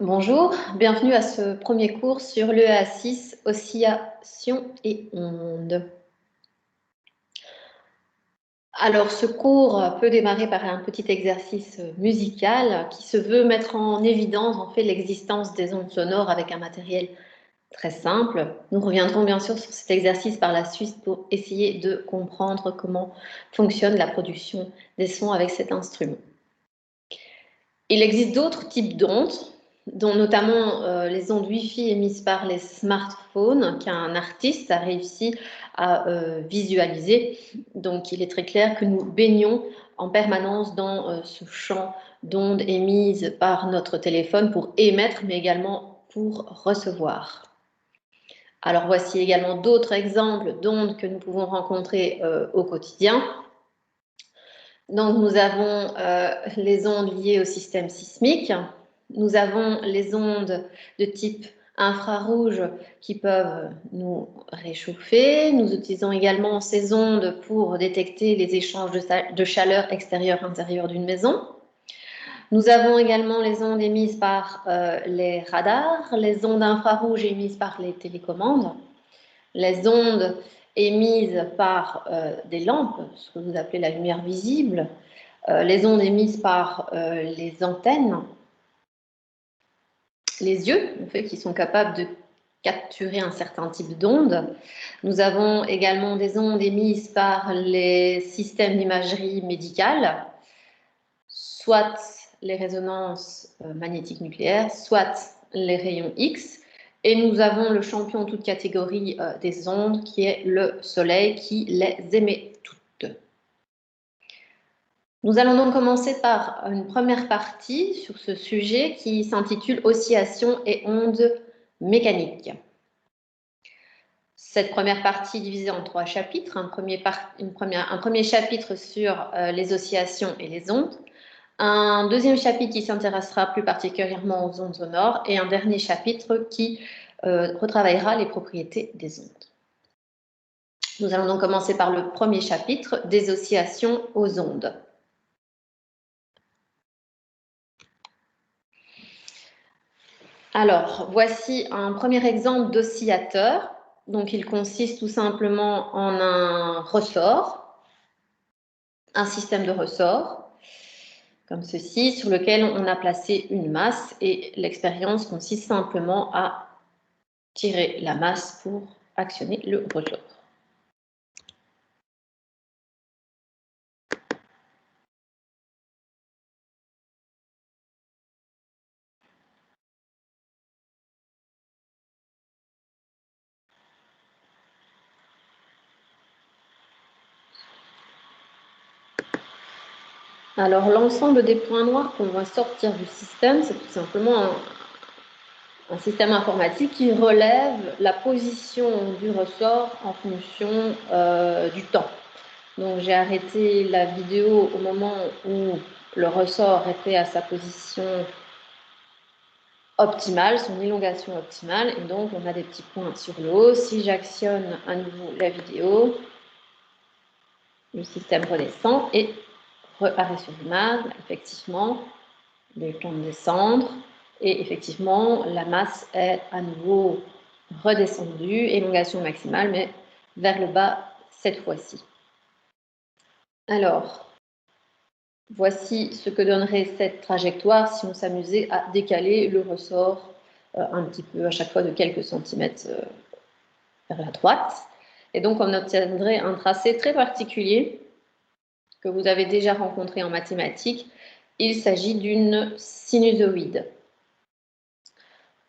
Bonjour, bienvenue à ce premier cours sur l'EA6, oscillation et ondes. Alors, ce cours peut démarrer par un petit exercice musical qui se veut mettre en évidence en fait l'existence des ondes sonores avec un matériel très simple. Nous reviendrons bien sûr sur cet exercice par la suite pour essayer de comprendre comment fonctionne la production des sons avec cet instrument. Il existe d'autres types d'ondes, dont notamment les ondes Wi-Fi émises par les smartphones qu'un artiste a réussi à visualiser. Donc il est très clair que nous baignons en permanence dans ce champ d'ondes émises par notre téléphone pour émettre, mais également pour recevoir. Alors voici également d'autres exemples d'ondes que nous pouvons rencontrer au quotidien. Donc, nous avons les ondes liées au système sismique. Nous avons les ondes de type infrarouge qui peuvent nous réchauffer. Nous utilisons également ces ondes pour détecter les échanges de chaleur extérieure-intérieure d'une maison. Nous avons également les ondes émises par les radars, les ondes infrarouges émises par les télécommandes, les ondes émises par des lampes, ce que vous appelez la lumière visible, les ondes émises par les antennes, les yeux, en fait, qui sont capables de capturer un certain type d'ondes. Nous avons également des ondes émises par les systèmes d'imagerie médicale, soit les résonances magnétiques nucléaires, soit les rayons X. Et nous avons le champion toute catégorie des ondes, qui est le Soleil, qui les émet toutes. Nous allons donc commencer par une première partie sur ce sujet qui s'intitule « Oscillation et ondes mécaniques ». Cette première partie est divisée en 3 chapitres. Un premier chapitre sur les oscillations et les ondes, un deuxième chapitre qui s'intéressera plus particulièrement aux ondes sonores et un dernier chapitre qui retravaillera les propriétés des ondes. Nous allons donc commencer par le premier chapitre des oscillations aux ondes. Alors, voici un premier exemple d'oscillateur. Donc, il consiste tout simplement en un ressort, un système de ressort, comme ceci, sur lequel on a placé une masse et l'expérience consiste simplement à tirer la masse pour actionner le ressort. Alors, l'ensemble des points noirs qu'on va sortir du système, c'est tout simplement un système informatique qui relève la position du ressort en fonction du temps. Donc, j'ai arrêté la vidéo au moment où le ressort était à sa position optimale, son élongation optimale, et donc on a des petits points sur le haut. Si j'actionne à nouveau la vidéo, le système redescend et apparaît sur l'image, effectivement, le temps de descendre, et effectivement, la masse est à nouveau redescendue, élongation maximale, mais vers le bas cette fois-ci. Alors, voici ce que donnerait cette trajectoire si on s'amusait à décaler le ressort un petit peu à chaque fois de quelques centimètres vers la droite. Et donc, on obtiendrait un tracé très particulier que vous avez déjà rencontré en mathématiques. Il s'agit d'une sinusoïde.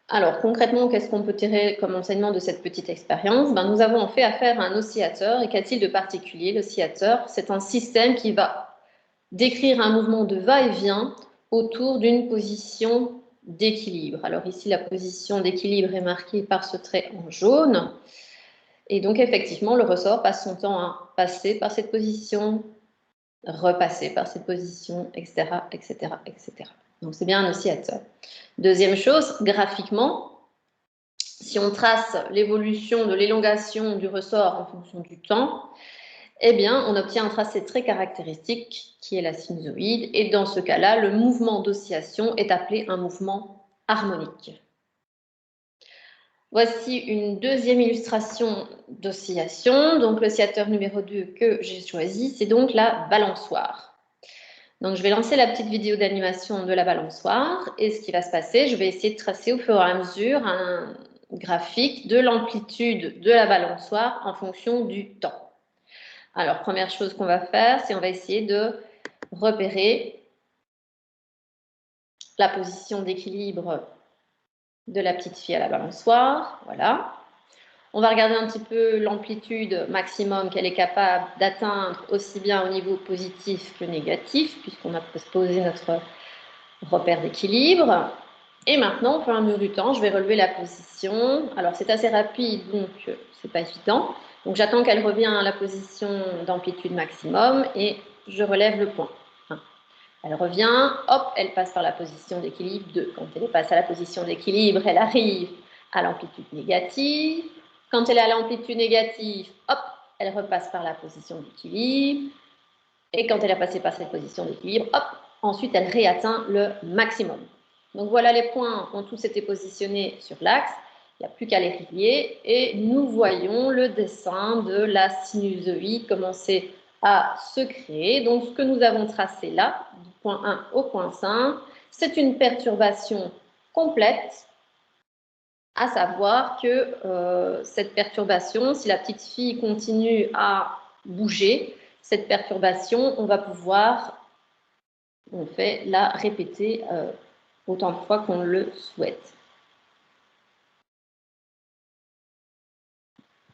Alors, concrètement, qu'est-ce qu'on peut tirer comme enseignement de cette petite expérience? Nous avons en fait affaire à un oscillateur. Et qu'a-t-il de particulier? L'oscillateur, c'est un système qui va décrire un mouvement de va-et-vient autour d'une position d'équilibre. Alors ici, la position d'équilibre est marquée par ce trait en jaune. Et donc, effectivement, le ressort passe son temps à passer par cette position, repasser par cette position, etc., etc., etc. Donc, c'est bien un oscillateur. Deuxième chose, graphiquement, si on trace l'évolution de l'élongation du ressort en fonction du temps, eh bien, on obtient un tracé très caractéristique qui est la sinusoïde. Et dans ce cas-là, le mouvement d'oscillation est appelé un mouvement harmonique. Voici une deuxième illustration d'oscillation. Donc, l'oscillateur numéro 2 que j'ai choisi, c'est donc la balançoire. Donc, je vais lancer la petite vidéo d'animation de la balançoire. Et ce qui va se passer, je vais essayer de tracer au fur et à mesure un graphique de l'amplitude de la balançoire en fonction du temps. Alors, première chose qu'on va faire, c'est on va essayer de repérer la position d'équilibre de la petite fille à la balançoire. Voilà. On va regarder un petit peu l'amplitude maximum qu'elle est capable d'atteindre aussi bien au niveau positif que négatif, puisqu'on a posé notre repère d'équilibre. Et maintenant, au fur et à mesure du temps, je vais relever la position. Alors, c'est assez rapide, donc c'est pas évident. Donc, j'attends qu'elle revienne à la position d'amplitude maximum et je relève le point. Elle revient, hop, elle passe par la position d'équilibre 2. Quand elle passe à la position d'équilibre, elle arrive à l'amplitude négative. Quand elle est à l'amplitude négative, hop, elle repasse par la position d'équilibre. Et quand elle a passé par cette position d'équilibre, hop, ensuite elle réatteint le maximum. Donc voilà, les points ont tous été positionnés sur l'axe. Il n'y a plus qu'à les relier. Et nous voyons le dessin de la sinusoïde commencer à se créer. Donc ce que nous avons tracé là, du point 1 au point 5, c'est une perturbation complète, à savoir que cette perturbation, si la petite fille continue à bouger, cette perturbation, on va pouvoir la répéter autant de fois qu'on le souhaite.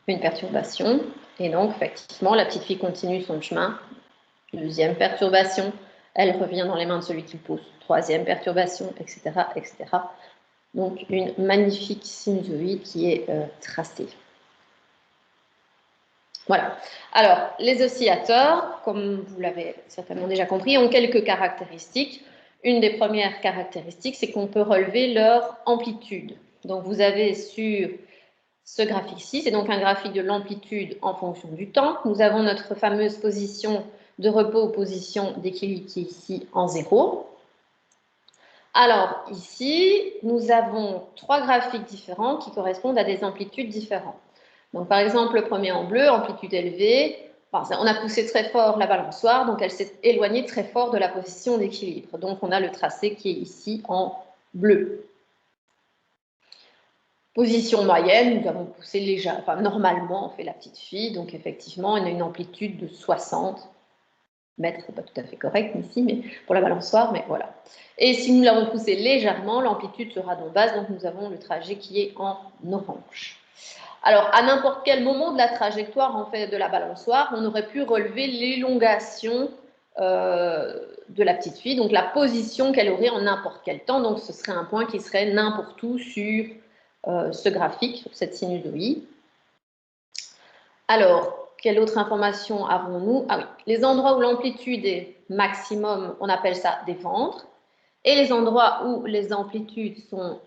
Une perturbation, et donc effectivement la petite fille continue son chemin. Deuxième perturbation, elle revient dans les mains de celui qui pousse. Troisième perturbation, etc., etc. Donc une magnifique sinusoïde qui est tracée. Voilà. Alors, les oscillateurs, comme vous l'avez certainement déjà compris, ont quelques caractéristiques. Une des premières caractéristiques, c'est qu'on peut relever leur amplitude. Donc, vous avez sur ce graphique-ci, c'est donc un graphique de l'amplitude en fonction du temps. Nous avons notre fameuse position de repos ou position d'équilibre qui est ici en 0. Alors, ici, nous avons trois graphiques différents qui correspondent à des amplitudes différentes. Donc, par exemple, le premier en bleu, amplitude élevée, enfin, on a poussé très fort la balançoire, donc elle s'est éloignée très fort de la position d'équilibre. Donc, on a le tracé qui est ici en bleu. Position moyenne, nous avons poussé légèrement, enfin, normalement, on fait la petite fille, donc effectivement, on a une amplitude de 60 mètres, c'est pas tout à fait correct ici, mais pour la balançoire, mais voilà. Et si nous l'avons poussé légèrement, l'amplitude sera donc basse, donc nous avons le trajet qui est en orange. Alors, à n'importe quel moment de la trajectoire en fait, de la balançoire, on aurait pu relever l'élongation de la petite fille, donc la position qu'elle aurait en n'importe quel temps. Donc, ce serait un point qui serait n'importe où sur ce graphique, sur cette sinusoïde. Alors, quelle autre information avons-nous? Ah oui, les endroits où l'amplitude est maximum, on appelle ça des ventres. Et les endroits où les amplitudes sont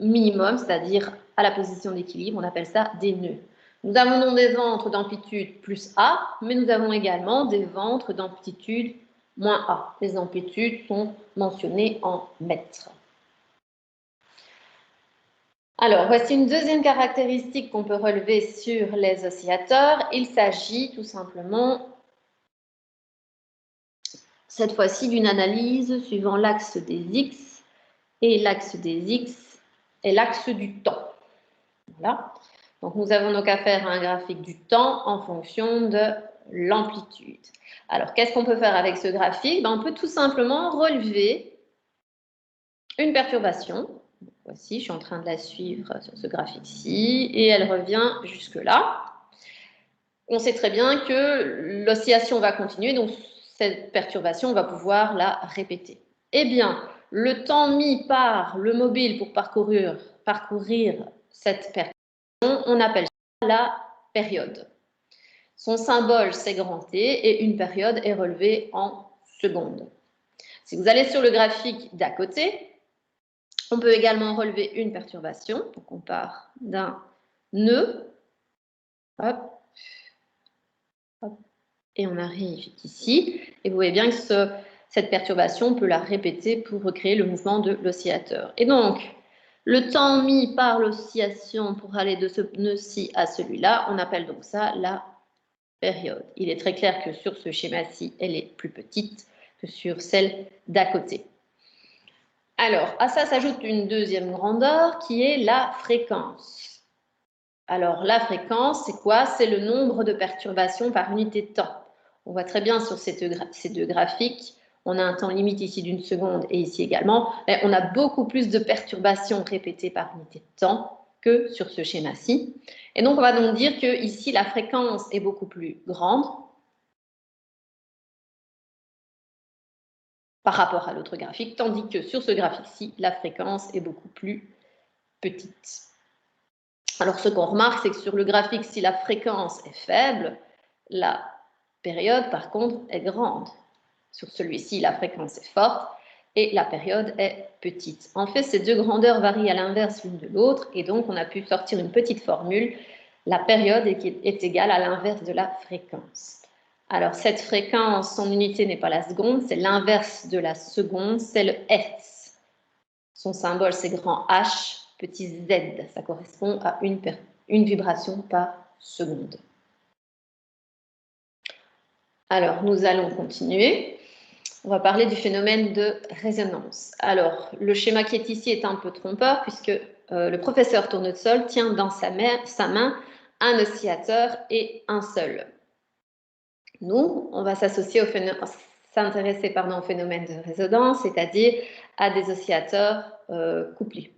minimum, c'est-à-dire à la position d'équilibre, on appelle ça des nœuds. Nous avons donc des ventres d'amplitude plus A, mais nous avons également des ventres d'amplitude moins A. Les amplitudes sont mentionnées en mètres. Alors, voici une deuxième caractéristique qu'on peut relever sur les oscillateurs. Il s'agit tout simplement, cette fois-ci, d'une analyse suivant l'axe des X, et l'axe des X est l'axe du temps. Voilà. Donc, nous avons donc affaire à un graphique du temps en fonction de l'amplitude. Alors, qu'est-ce qu'on peut faire avec ce graphique? On peut tout simplement relever une perturbation. Voici, je suis en train de la suivre sur ce graphique-ci, et elle revient jusque-là. On sait très bien que l'oscillation va continuer, donc cette perturbation, on va pouvoir la répéter. Eh bien, le temps mis par le mobile pour parcourir cette perturbation, on appelle ça la période. Son symbole, c'est grand T, et une période est relevée en secondes. Si vous allez sur le graphique d'à côté, on peut également relever une perturbation. Donc, on part d'un nœud, hop, hop, et on arrive ici. Et vous voyez bien que cette perturbation, on peut la répéter pour recréer le mouvement de l'oscillateur. Et donc, Le temps mis par l'oscillation pour aller de ce nœud-ci à celui-là, on appelle donc ça la période. Il est très clair que sur ce schéma-ci, elle est plus petite que sur celle d'à côté. Alors, à ça s'ajoute une deuxième grandeur qui est la fréquence. Alors, la fréquence, c'est quoi? C'est le nombre de perturbations par unité de temps. On voit très bien sur ces deux graphiques, on a un temps limite ici d'1 seconde et ici également, mais on a beaucoup plus de perturbations répétées par unité de temps que sur ce schéma-ci. Et donc, on va donc dire que ici, la fréquence est beaucoup plus grande par rapport à l'autre graphique, tandis que sur ce graphique-ci, la fréquence est beaucoup plus petite. Alors, ce qu'on remarque, c'est que sur le graphique, si la fréquence est faible, la période, par contre, est grande. Sur celui-ci, la fréquence est forte et la période est petite. En fait, ces deux grandeurs varient à l'inverse l'une de l'autre et donc on a pu sortir une petite formule. La période est égale à l'inverse de la fréquence. Alors, cette fréquence, son unité n'est pas la seconde, c'est l'inverse de la seconde, c'est le Hertz. Son symbole, c'est grand H, petit z. Ça correspond à une vibration par seconde. Alors, nous allons continuer. On va parler du phénomène de résonance. Alors, le schéma qui est ici est un peu trompeur puisque le professeur Tournesol tient dans sa main un oscillateur et un seul. Nous, on va s'intéresser au phénomène de résonance, c'est-à-dire à des oscillateurs couplés.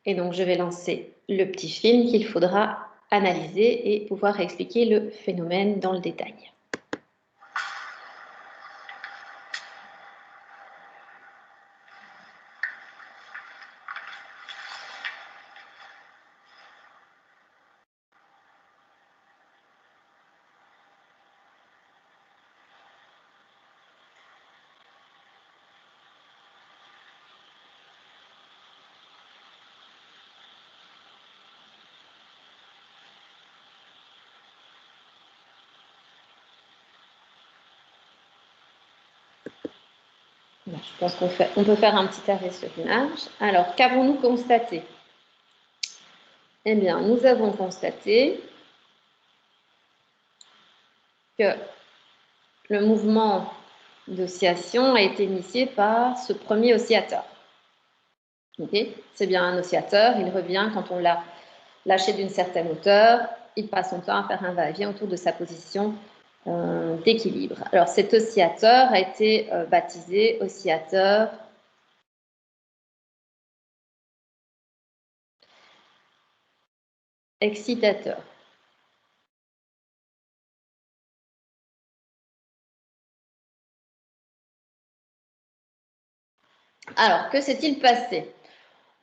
Et donc, je vais lancer le petit film qu'il faudra analyser et pouvoir expliquer le phénomène dans le détail. Je pense qu'on peut faire un petit arrêt sur l'image. Alors, qu'avons-nous constaté? Eh bien, nous avons constaté que le mouvement d'oscillation a été initié par ce premier oscillateur. Okay, c'est bien un oscillateur, il revient quand on l'a lâché d'une certaine hauteur, il passe son temps à faire un va-et-vient autour de sa position d'équilibre. Alors, cet oscillateur a été baptisé oscillateur excitateur. Alors, que s'est-il passé?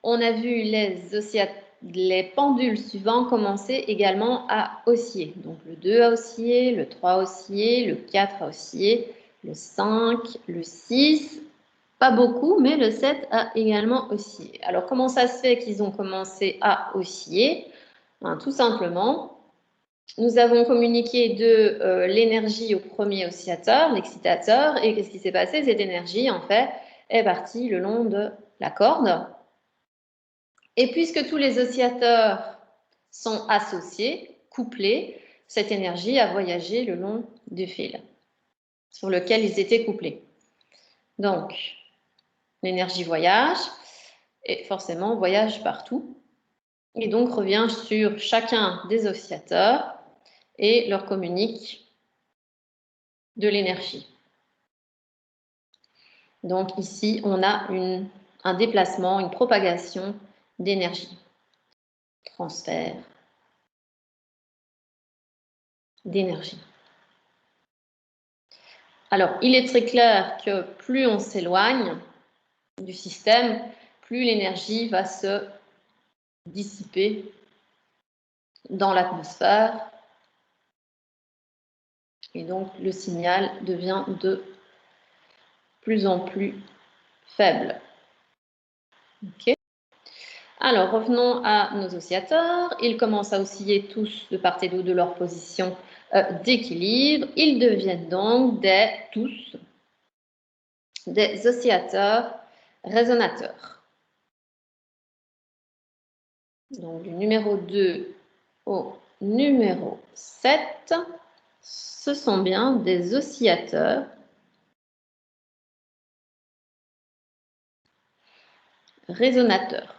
On a vu les pendules suivants commencer également à osciller. Donc, le 2 a oscillé, le 3 a oscillé, le 4 a oscillé, le 5, le 6, pas beaucoup, mais le 7 a également oscillé. Alors, comment ça se fait qu'ils ont commencé à osciller? Tout simplement, nous avons communiqué de l'énergie au premier oscillateur, l'excitateur, et qu'est-ce qui s'est passé? Cette énergie, en fait, est partie le long de la corde. Et puisque tous les oscillateurs sont associés, couplés, cette énergie a voyagé le long du fil sur lequel ils étaient couplés. Donc, l'énergie voyage et forcément voyage partout et donc revient sur chacun des oscillateurs et leur communique de l'énergie. Donc ici, on a un déplacement, une propagation d'énergie. Transfert d'énergie. Alors, il est très clair que plus on s'éloigne du système, plus l'énergie va se dissiper dans l'atmosphère et donc le signal devient de plus en plus faible. Okay. Alors, revenons à nos oscillateurs. Ils commencent à osciller tous de part et d'autre de leur position d'équilibre. Ils deviennent donc tous des oscillateurs résonateurs. Donc du numéro 2 au numéro 7, ce sont bien des oscillateurs résonateurs.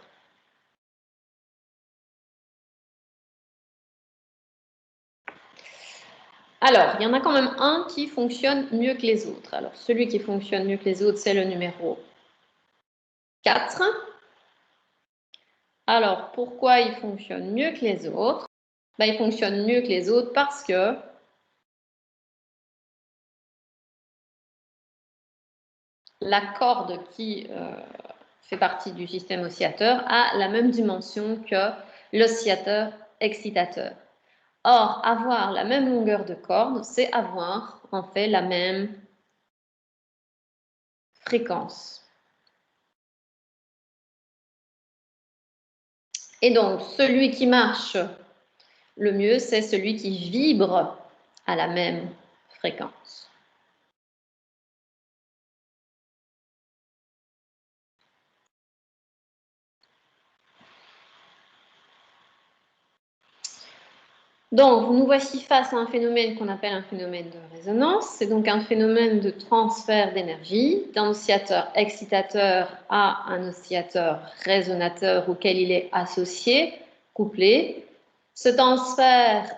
Alors, il y en a quand même un qui fonctionne mieux que les autres. Alors, celui qui fonctionne mieux que les autres, c'est le numéro 4. Alors, pourquoi il fonctionne mieux que les autres? Il fonctionne mieux que les autres parce que la corde qui fait partie du système oscillateur a la même dimension que l'oscillateur excitateur. Or, avoir la même longueur de corde, c'est avoir en fait la même fréquence. Et donc, celui qui marche le mieux, c'est celui qui vibre à la même fréquence. Donc, nous voici face à un phénomène qu'on appelle un phénomène de résonance. C'est donc un phénomène de transfert d'énergie d'un oscillateur excitateur à un oscillateur résonateur auquel il est associé, couplé. Ce transfert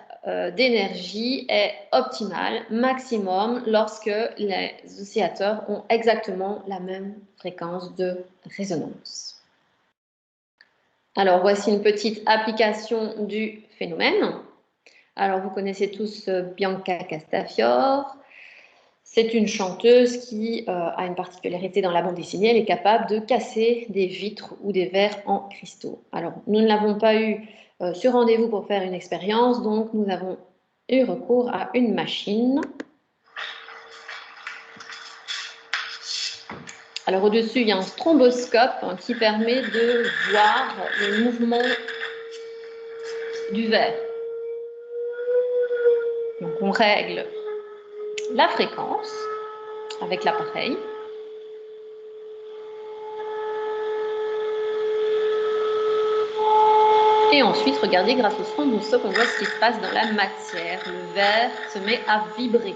d'énergie est optimal, maximum, lorsque les oscillateurs ont exactement la même fréquence de résonance. Alors, voici une petite application du phénomène. Alors, vous connaissez tous Bianca Castafiore. C'est une chanteuse qui a une particularité dans la bande dessinée. Elle est capable de casser des vitres ou des verres en cristaux. Alors, nous ne l'avons pas eu sur rendez-vous pour faire une expérience, donc nous avons eu recours à une machine. Alors, au-dessus, il y a un stromboscope qui permet de voir le mouvement du verre. Donc, on règle la fréquence avec l'appareil. Et ensuite, regardez, grâce au stromboscope, on voit ce qui se passe dans la matière. Le verre se met à vibrer.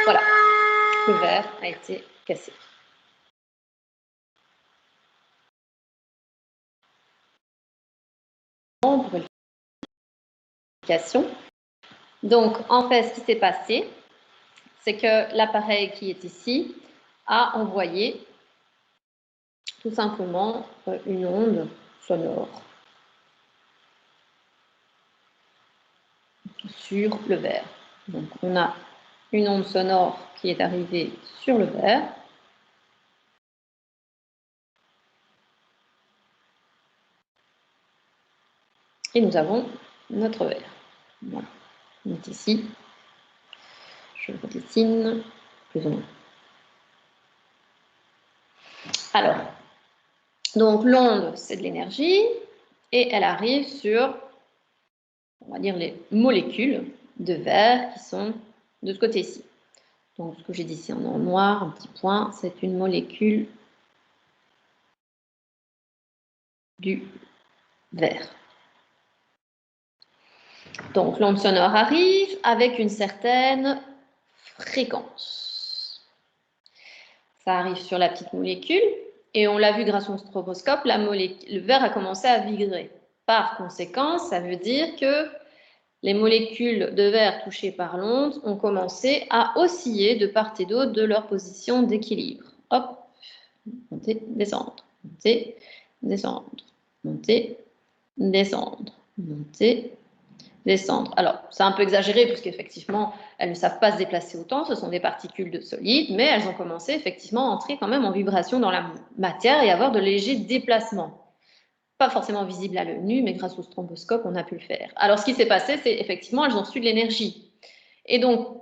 Voilà, le verre a été cassé. Pour l'explication. Donc, en fait, ce qui s'est passé, c'est que l'appareil qui est ici a envoyé tout simplement une onde sonore sur le verre. Donc, on a une onde sonore qui est arrivée sur le verre. Et nous avons notre verre. Voilà. On est ici. Je le redessine plus ou moins. Alors, donc l'onde, c'est de l'énergie et elle arrive sur, on va dire, les molécules de verre qui sont de ce côté-ci. Donc, ce que j'ai dit ici en noir, un petit point, c'est une molécule du verre. Donc, l'onde sonore arrive avec une certaine fréquence. Ça arrive sur la petite molécule et on l'a vu grâce au stroboscope, le verre a commencé à vibrer. Par conséquent, ça veut dire que les molécules de verre touchées par l'onde ont commencé à osciller de part et d'autre de leur position d'équilibre. Hop, monter, descendre, monter, descendre, monter, descendre, monter, descendre. Alors, c'est un peu exagéré puisqu'effectivement, elles ne savent pas se déplacer autant, ce sont des particules de solide, mais elles ont commencé effectivement à entrer quand même en vibration dans la matière et avoir de légers déplacements. Pas forcément visible à l'œil nu, mais grâce au stromboscope, on a pu le faire. Alors, ce qui s'est passé, c'est effectivement, elles ont reçu de l'énergie. Et donc,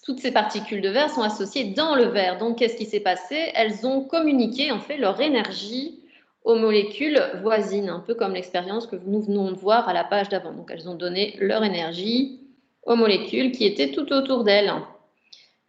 toutes ces particules de verre sont associées dans le verre. Donc, qu'est-ce qui s'est passé? Elles ont communiqué, en fait, leur énergie aux molécules voisines, un peu comme l'expérience que nous venons de voir à la page d'avant. Donc, elles ont donné leur énergie aux molécules qui étaient tout autour d'elle.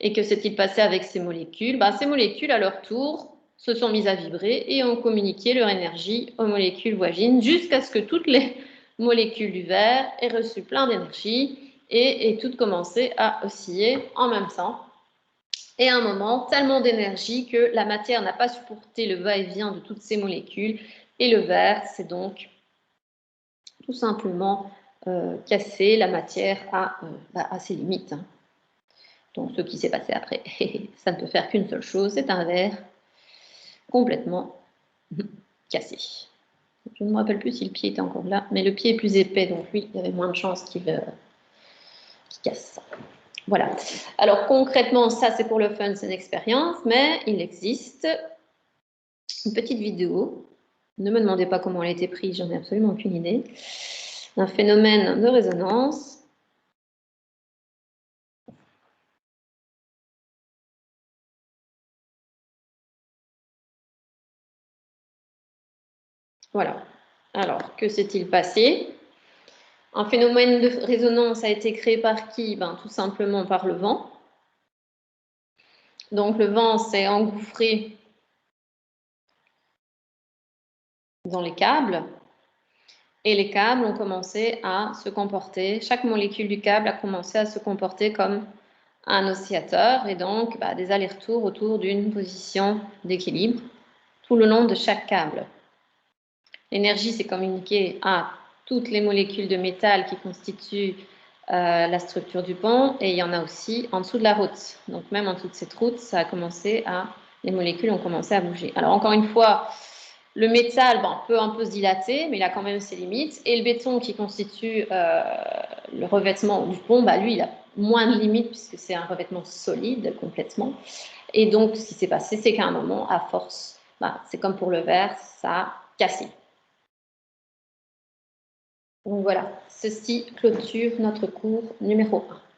Et que s'est-il passé avec ces molécules? Ces molécules, à leur tour, se sont mises à vibrer et ont communiqué leur énergie aux molécules voisines jusqu'à ce que toutes les molécules du verre aient reçu plein d'énergie et aient toutes commencé à osciller en même temps. Et à un moment, tellement d'énergie que la matière n'a pas supporté le va-et-vient de toutes ces molécules et le verre s'est donc tout simplement cassé. La matière a ses limites. Donc, ce qui s'est passé après, ça ne peut faire qu'une seule chose, c'est un verre complètement cassé. Je ne me rappelle plus si le pied était encore là, mais le pied est plus épais, donc lui, il y avait moins de chances qu'il casse. Voilà. Alors, concrètement, ça, c'est pour le fun, c'est une expérience, mais il existe une petite vidéo. Ne me demandez pas comment elle a été prise, j'en ai absolument aucune idée. Un phénomène de résonance. Voilà. Alors, que s'est-il passé? Un phénomène de résonance a été créé par qui? Tout simplement par le vent. Donc, le vent s'est engouffré dans les câbles et les câbles ont commencé à se comporter, chaque molécule du câble a commencé à se comporter comme un oscillateur et donc des allers-retours autour d'une position d'équilibre tout le long de chaque câble. L'énergie s'est communiquée à toutes les molécules de métal qui constituent la structure du pont et il y en a aussi en dessous de la route. Donc même en dessous de cette route, les molécules ont commencé à bouger. Alors encore une fois, le métal peut un peu se dilater, mais il a quand même ses limites. Et le béton qui constitue le revêtement du pont, lui, il a moins de limites puisque c'est un revêtement solide complètement. Et donc, ce qui s'est passé, c'est qu'à un moment, à force, c'est comme pour le verre, ça a cassé. Donc voilà, ceci clôture notre cours numéro 1.